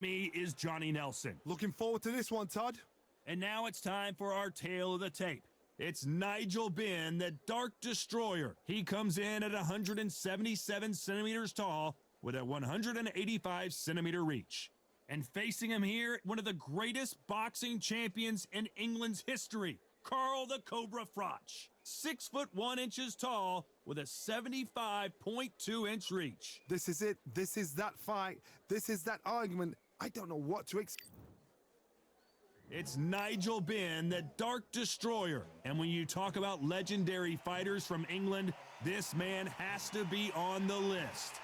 Me is Johnny Nelson. Looking forward to this one, Todd. And now it's time for our tale of the tape. It's NigelBenn, the Dark Destroyer. He comes in at 177 centimeters tall with a 185 centimeter reach. And facing him here, one of the greatest boxing champions in England's history, Carl the Cobra Froch. 6 foot 1 inches tall with a 75.2-inch reach. This is it. This is that fight. This is that argument. I don't know what to expect. It's NigelBenn, the Dark Destroyer. And when you talk about legendary fighters from England, this man has to be on the list.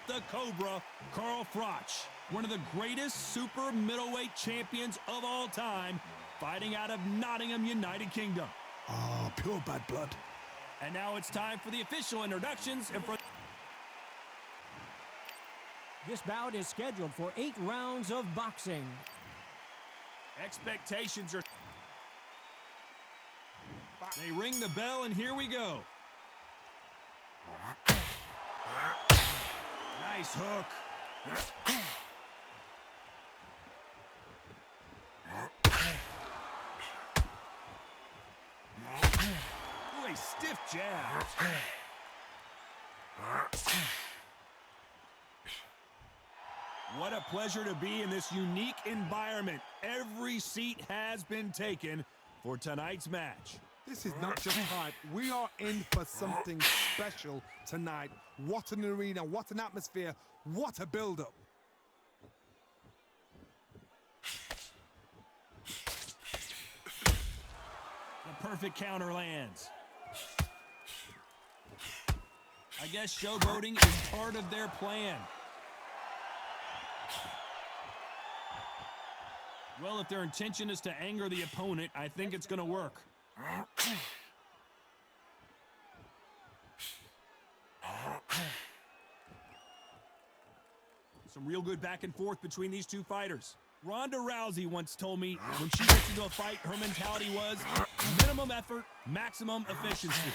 The Cobra, Carl Froch, one of the greatest super middleweight champions of all time, fighting out of Nottingham, United Kingdom. Oh, pure bad blood. And now it's time for the official introductions. And for this bout is scheduled for 8 rounds of boxing. Expectations are... They ring the bell, and here we go. Nice hook. Ooh, a stiff jab. What a pleasure to be in this unique environment. Every seat has been taken for tonight's match. This is not just hype. We are in for something special tonight. What an arena, what an atmosphere, what a build-up. The perfect counter lands. I guess showboating is part of their plan. Well, if their intention is to anger the opponent, I think it's going to work. Some real good back and forth between these two fighters. Ronda Rousey once told me when she gets into a fight, her mentality was minimum effort, maximum efficiency.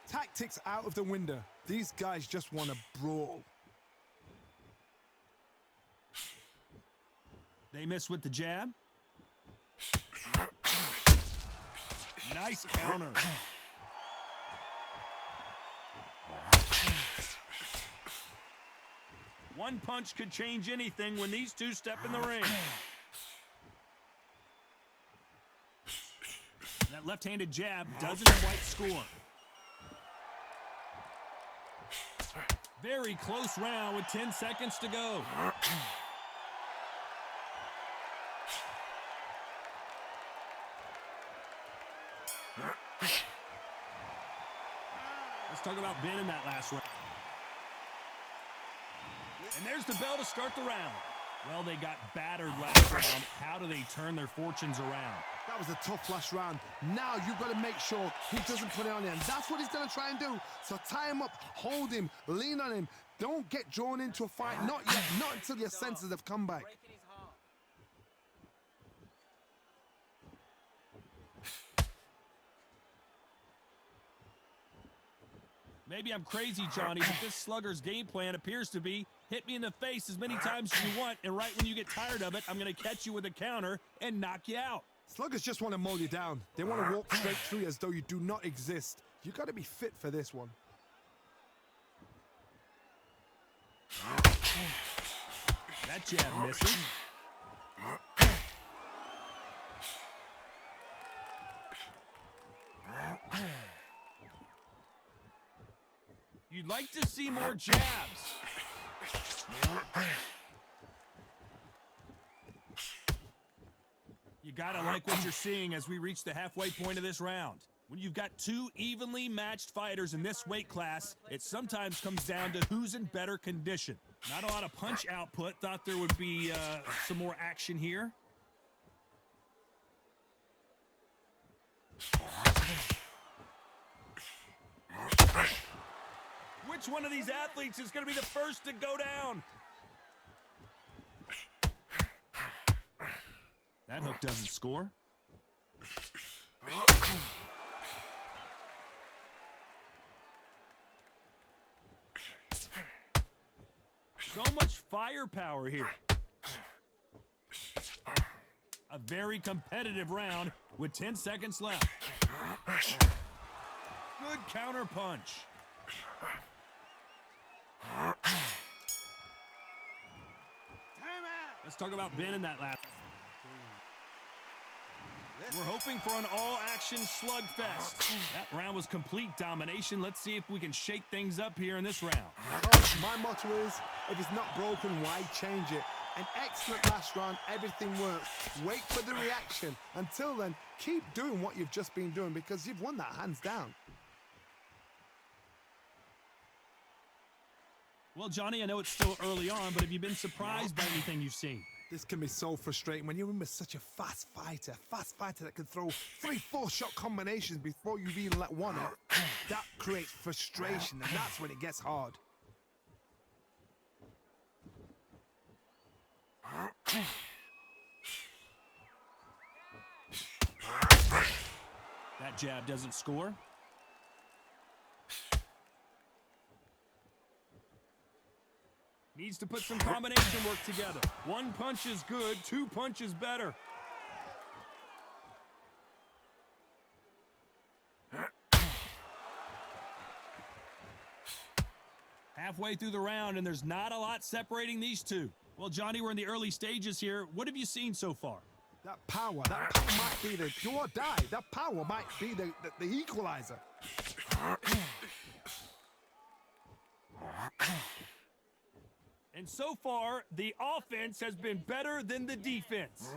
Tactics out of the window. These guys just want to brawl. They miss with the jab. Nice counter. One punch could change anything when these two step in the ring. That left-handed jab doesn't quite score. Very close round with 10 seconds to go. Let's talk about Ben in that last round. And there's the bell to start the round. Well, they got battered last round. How do they turn their fortunes around? That was a tough last round. Now you've got to make sure he doesn't put it on him. That's what he's going to try and do. So tie him up, hold him, lean on him. Don't get drawn into a fight. Not yet. Not until your senses have come back. Maybe I'm crazy, Johnny, but this slugger's game plan appears to be hit me in the face as many times as you want, and right when you get tired of it, I'm going to catch you with a counter and knock you out. Sluggers just want to mow you down. They want to walk straight through you as though you do not exist. You got to be fit for this one. That jab misses. You'd like to see more jabs. You gotta like what you're seeing as we reach the halfway point of this round. When you've got two evenly matched fighters in this weight class, it sometimes comes down to who's in better condition. Not a lot of punch output. Thought there would be some more action here. Which one of these athletes is going to be the first to go down? That hook doesn't score. So much firepower here. A very competitive round with 10 seconds left. Good counter punch. Let's talk about Ben in that last. We're hoping for an all-action slugfest. That round was complete domination. Let's see if we can shake things up here in this round. Oh, my motto is, if it's not broken, why change it? An excellent last round, everything works. Wait for the reaction. Until then, keep doing what you've just been doing because you've won that hands down. Well, Johnny, I know it's still early on, but have you been surprised by anything you've seen? This can be so frustrating when you're in with such a fast fighter that can throw 3-4 shot combinations before you've even let one out. That creates frustration, and that's when it gets hard. That jab doesn't score. Needs to put some combination work together. One punch is good, two punches better. Halfway through the round, and there's not a lot separating these two. Well, Johnny, we're in the early stages here. What have you seen so far? That power might be the do or die. That power might be the equalizer. And so far, the offense has been better than the defense.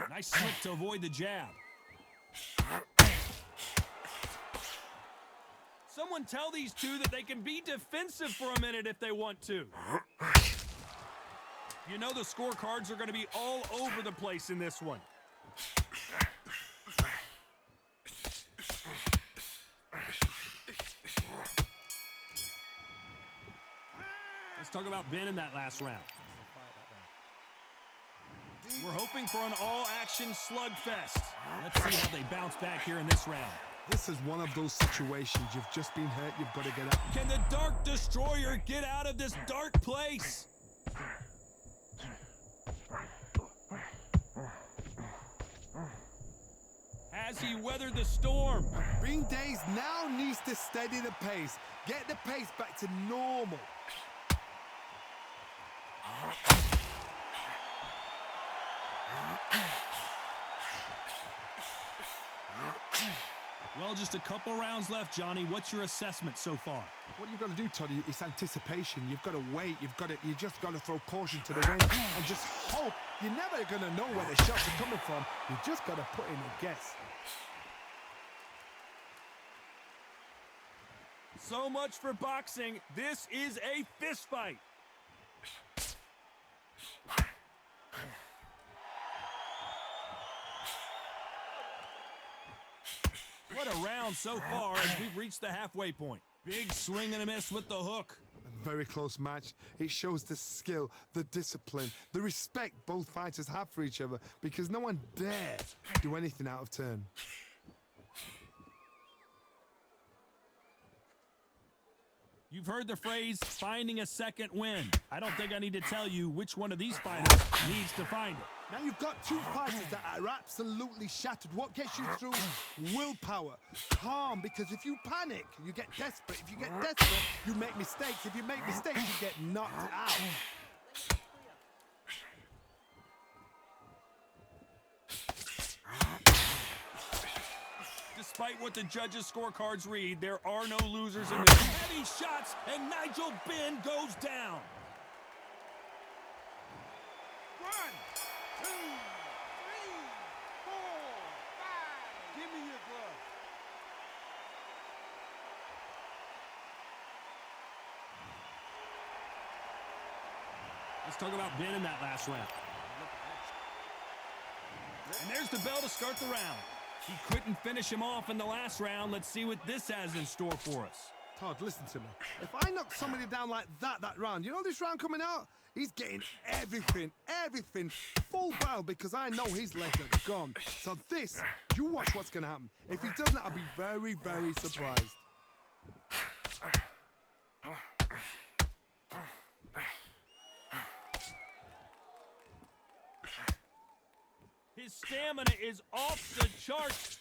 Nice slip to avoid the jab. Someone tell these two that they can be defensive for a minute if they want to. You know the scorecards are going to be all over the place in this one. Let's talk about Ben in that last round. We're hoping for an all-action slugfest. Let's see how they bounce back here in this round. This is one of those situations. You've just been hurt. You've got to get up. Can the Dark Destroyer get out of this dark place? Has he weathered the storm? Green Days now needs to steady the pace. Get the pace back to normal. Well, just a couple rounds left, Johnny. What's your assessment so far? What you've got to do, Toddy, is anticipation. You've got to wait. You just got to throw caution to the wind and just hope. You're never going to know where the shots are coming from. You just got to put in a guess. So much for boxing. This is a fist fight. What a round so far as we've reached the halfway point. Big swing and a miss with the hook. A very close match. It shows the skill, the discipline, the respect both fighters have for each other because no one dares do anything out of turn. You've heard the phrase, finding a second win. I don't think I need to tell you which one of these fighters needs to find it. Now you've got two fighters that are absolutely shattered. What gets you through? Willpower. Calm, because if you panic, you get desperate. If you get desperate, you make mistakes. If you make mistakes, you get knocked out. Despite what the judges' scorecards read, there are no losers in this. Heavy shots, and NigelBenn goes down. 1, 2, 3, 4, 5. Give me your glove. Let's talk about Ben in that last round. And there's the bell to start the round. He couldn't finish him off in the last round. Let's see what this has in store for us. Todd, listen to me. If I knock somebody down like that round, you know this round coming out? He's getting everything, full barrel because I know his legs are gone. So this, you watch what's going to happen. If he doesn't, I'll be very, very surprised. His stamina is off the charts.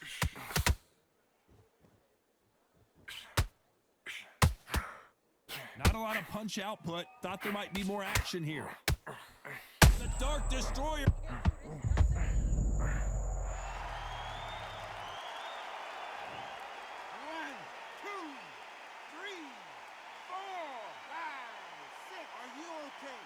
Not a lot of punch output. Thought there might be more action here. The Dark Destroyer. 5, 6. Are you okay?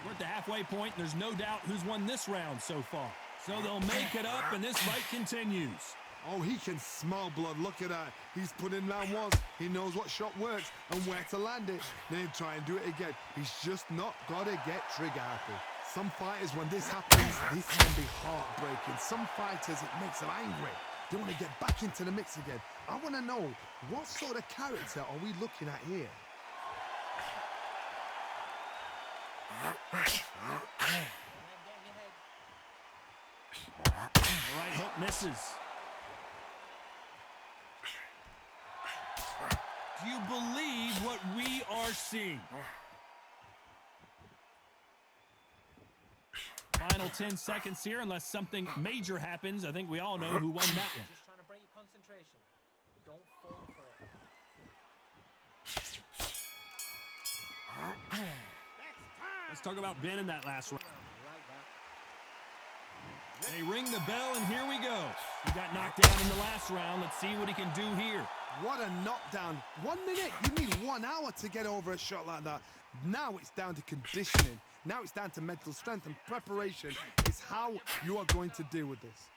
We're at the halfway point. There's no doubt who's won this round so far. So they'll make it up, and this fight continues. Oh, he can smell blood. Look at that. He's put in round once. He knows what shot works and where to land it. Then he'll try and do it again. He's just not got to get trigger happy. Some fighters, when this happens, this can be heartbreaking. Some fighters, it makes them angry. They want to get back into the mix again. I want to know, what sort of character are we looking at here? Right hook misses. Do you believe what we are seeing? Final 10 seconds here, unless something major happens. I think we all know who won that one. Just trying to break your concentration. Don't fall for it. Let's talk about Ben in that last round. They ring the bell, and here we go. He got knocked down in the last round. Let's see what he can do here. What a knockdown. 1 minute, you need 1 hour to get over a shot like that. Now it's down to conditioning. Now it's down to mental strength and preparation. It's how you are going to deal with this.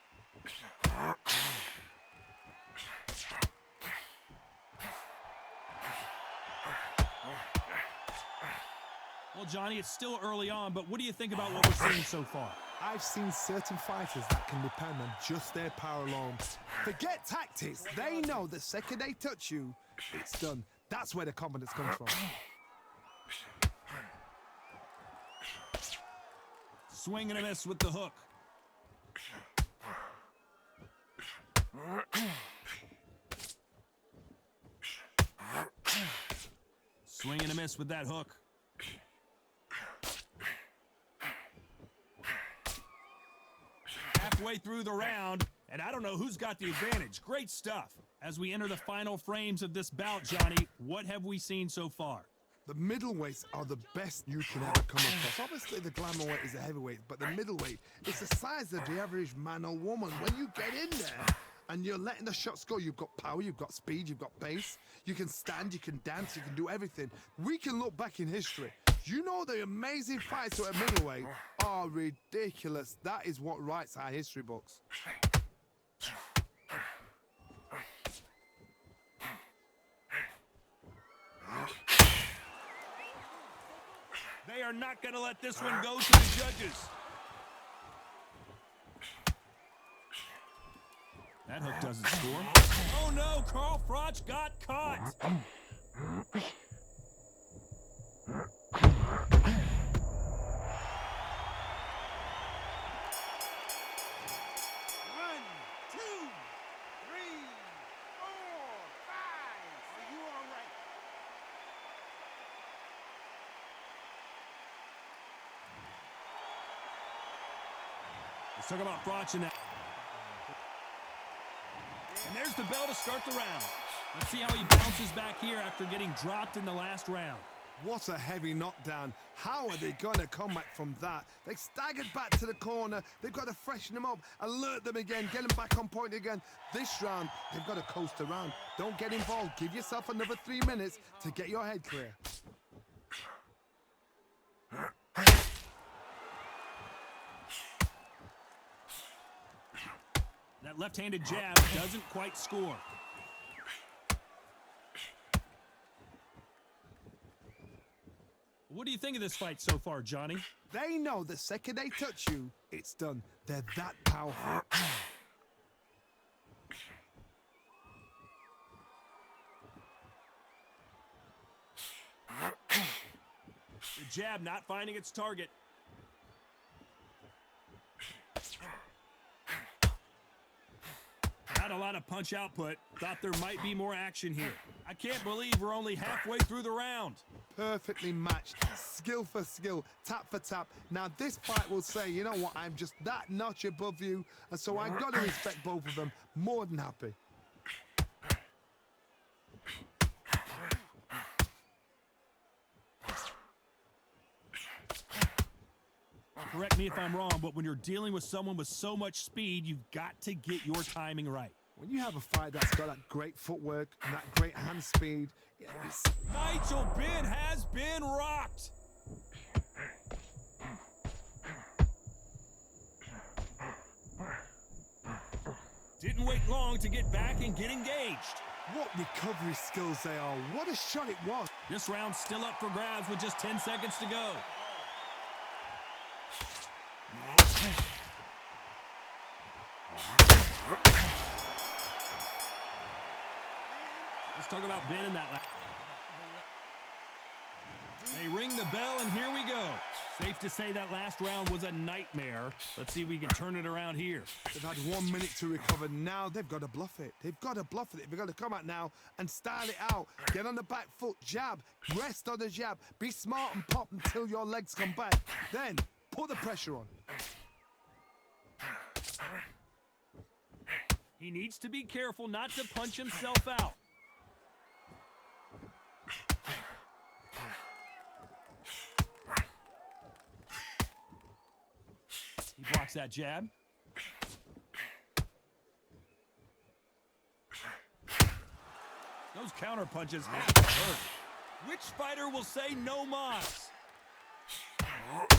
Well, Johnny, it's still early on, but what do you think about what we're seeing so far? I've seen certain fighters that can depend on just their power alone. Forget tactics. They know the second they touch you, it's done. That's where the confidence comes from. Swing and a miss with the hook. Swing and a miss with that hook. Halfway through the round, and I don't know who's got the advantage. Great stuff. As we enter the final frames of this bout, Johnny, what have we seen so far? The middleweights are the best you can ever come across. Obviously, the glamour weight is a heavyweight, but the middleweight is the size of the average man or woman. When you get in there and you're letting the shots go, you've got power, you've got speed, you've got pace. You can stand, you can dance, you can do everything. We can look back in history. You know the amazing fights at middleweight are ridiculous. That is what writes our history books. They are not going to let this one go to the judges. That hook doesn't score. Oh no, Carl Froch got caught. 5. Are you all right? Let's talk about Froch in that. And there's the bell to start the round. Let's see how he bounces back here after getting dropped in the last round. What a heavy knockdown. How are they going to come back from that? They staggered back to the corner. They've got to freshen them up, alert them again, get them back on point again. This round, they've got to coast around. Don't get involved. Give yourself another 3 minutes to get your head clear. That left-handed jab doesn't quite score. What do you think of this fight so far, Johnny? They know the second they touch you, it's done. They're that powerful. The jab not finding its target. Not a lot of punch output. Thought there might be more action here. I can't believe we're only halfway through the round. Perfectly matched, skill for skill, tap for tap. Now this fight will say, you know what, I'm just that notch above you, and so I've got to respect both of them. More than happy. Correct me if I'm wrong, but when you're dealing with someone with so much speed, you've got to get your timing right. When you have a fight that's got that great footwork and that great hand speed, it's... NigelBenn has been rocked. Didn't wait long to get back and get engaged. What recovery skills they are. What a shot it was. This round's still up for grabs with just 10 seconds to go. Let's talk about Ben in that last. They ring the bell, and here we go. Safe to say that last round was a nightmare. Let's see if we can turn it around here. They've had 1 minute to recover. Now they've got to bluff it. They've got to bluff it. They've got to come out now and style it out. Get on the back foot, jab, rest on the jab. Be smart and pop until your legs come back. Then put the pressure on. He needs to be careful not to punch himself out. He blocks that jab. Those counter punches have to hurt. Which fighter will say no mas? 8.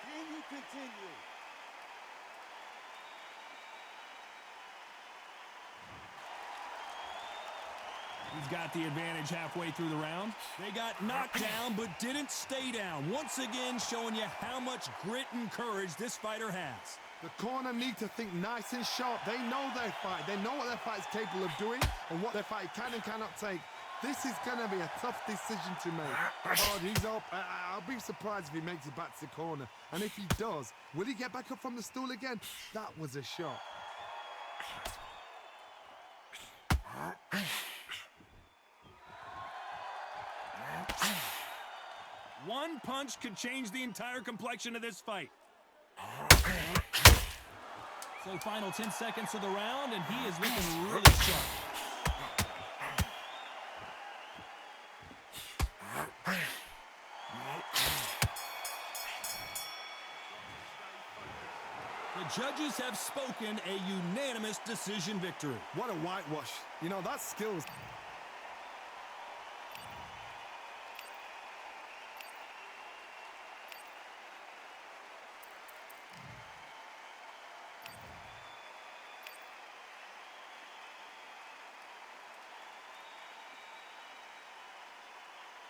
Can you continue? He's got the advantage halfway through the round. They got knocked down, but didn't stay down. Once again, showing you how much grit and courage this fighter has. The corner need to think nice and sharp. They know their fight. They know what their fight is capable of doing and what their fight can and cannot take. This is going to be a tough decision to make. Oh, he's up. I'll be surprised if he makes it back to the corner. And if he does, will he get back up from the stool again? That was a shot. One punch could change the entire complexion of this fight. So final 10 seconds of the round, and he is looking really sharp. The judges have spoken, a unanimous decision victory. What a whitewash. You know, that's skills.